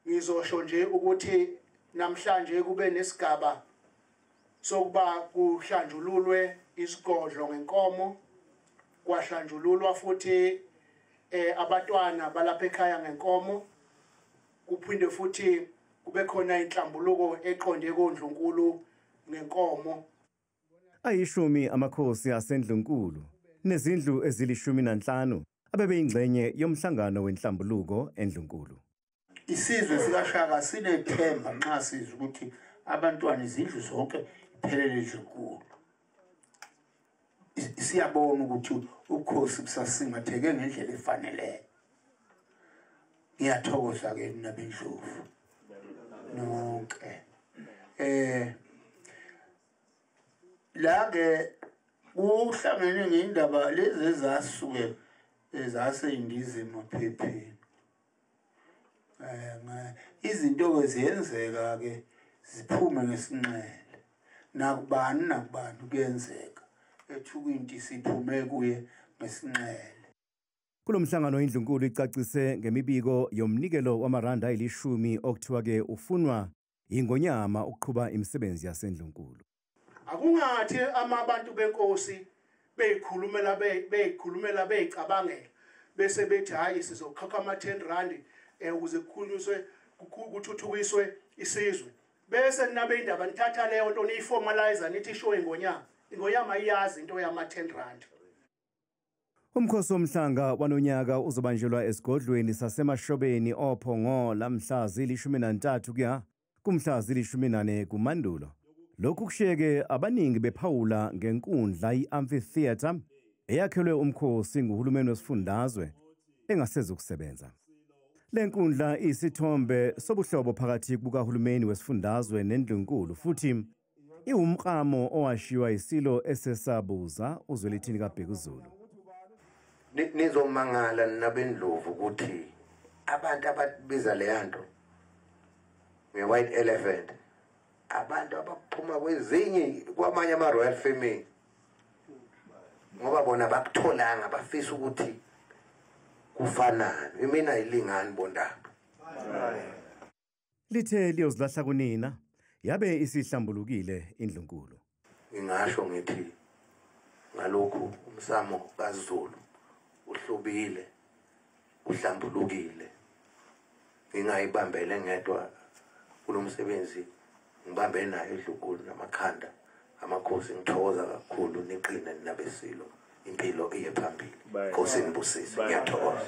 ngizosho nje ukuthi namhlanje kube nesigaba sokuba kuhlanjululwe isigodlo ngenkomo, kwahlanjululwa futhi abatwana balapha ekhaya ngenkomo, kuphinde futhi kube khona inhlambuluko eqonde koNdlunkulu ngenkomo. Ayishumi amakhosi asendlunkulu nezindlu ezili-15 abebeyingxenye yomhlangano wenhlambuluko endlunkulu. Isizwe sikaShaka sinethemba nxa sizwe ukuthi abantwana izindlu zonke iphelele endlunkulu. Siyabona ukuthi ukhosi busasingatheke ngendlela efaneleyo. Ngiyathokoza ke nabendlovu nonke. La-ke uhlangene ngendaba lezi ezasuke ezaseyindizimu phepheni. Izinto ke ziyenzeka ke ziphume ngesinxele. Nakubani kuyenzeka. Ethukwinti siphume kuye ngesinxele. Kulomhlangano indlunkulu icacise ngemibiko yomnikelo wamaranda ayili-10 okuthiwa ke ufunwa ingonyama ukuqhuba imisebenzi yasendlunkulu. Akungathi abantu benkosi beyikhulumela beyicabangela bese bethi hayi sizokhokha ama-R10 ukuze kuthuthukiswe isizwe. Bese nabe indaba nithatha leyo nto niyiformalize nithi isho ingonyama. Ingonyama iyazi into yama-R10. Umkhosi womhlanga wanonyaka uzobanjelwa esigodlweni sasemashobeni ophongo lamhla zili-13 kuya kumhla zili-14 kuMandulo. Lokhu kushiyeke abaningi bephawula ngenkundla i-amphitheater eyakhelwe umkhosi nguhulumeni wesifundazwe engasezukusebenza. Le nkundla iyisithombe sobuhlobo phakathi kukahulumeni wesifundazwe nendlunkulu futhi iwumklamo owashiwa isilo esesabuza uZwelithini kaBhekuzulu. Nizomangala nabendlovu ukuthi abantu ababiza leyanto nge-white elephant abantu abaphuma kwezinye kwamanye ama-royal family ngoba bona bakutholanga bafisa ukuthi kufanane. Mina ayilingani bondaba. Lithe liyozilahla kunina yabe isihlambulukile indlunkulu. Ngingasho ngithi ngalokhu umsamo kaZulu uhlobile uhlambulukile. Ngingayibambele ngedwa kulomsebenzi ngibambe nayo indlunkulu namakhanda amakhosi. Ngithokoza kakhulu niqine ninabesilo impilo iye phambili. Nkosi nibusise. Ngiyathokoza.